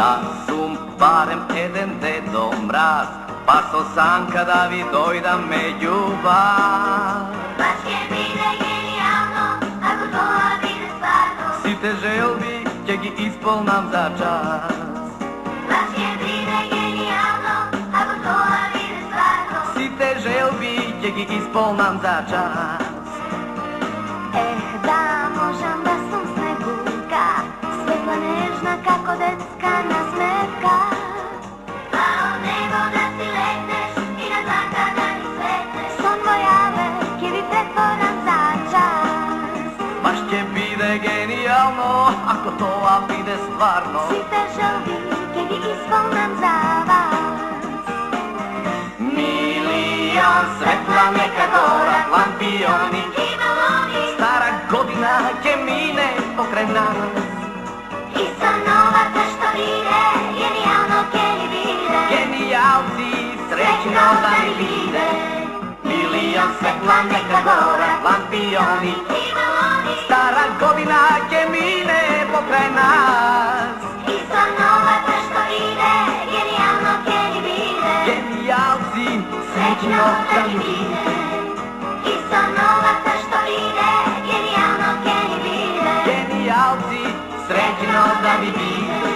Da sum barem еден дедо мраз, па со санка да ви дојдам меѓу вас. Баш ќе биде генијално, ако тоа биде стварно. Сите желби ќе ги исполнам за час. Баш ќе биде генијално, ако тоа биде стварно. Сите желби ќе ги исполнам за час. Да можам да сум снегурка, светла нежна како детска насмевка. А од него да си летнеш и на дланка да ни светнеш. Сон мојаве ќе ви претворам за час. Баш ќе биде генијално, ако тоа биде стварно. Сите желби ќе ги исполнам за вас. Милион светла нека горат, лампиони И балони, стара година ќе мине покрај нас. и со новата што иде, генијално ќе ни биде. Генијалци, среќно да ни биде. Милион светла нека горат, лампиони И балони, стара година ќе мине покрај нас. и со новата што иде, генијално ќе ни биде. Генијалци, среќно да ни биде. И со новата што иде, генијално ќе ни биде. Генијалци, среќно да ни биде.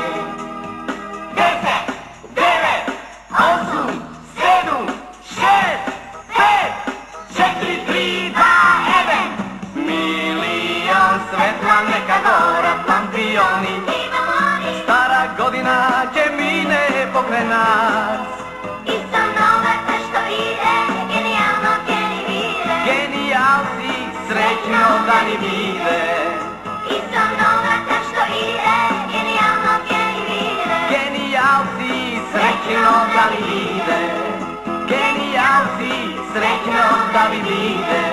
10, 9, 8, 7, 6, 5, 4, 3, 2, 1. Милион светла нека горат, лампиони И балони, стара година ќе мине покрај нас. и со новата што иде, генијално ќе ни биде. Генијалци, среќно да ни биде. И со новата што иде, генијално ќе ни биде. Генијалци, среќно да ни биде. Генијалци, среќно да ви биде.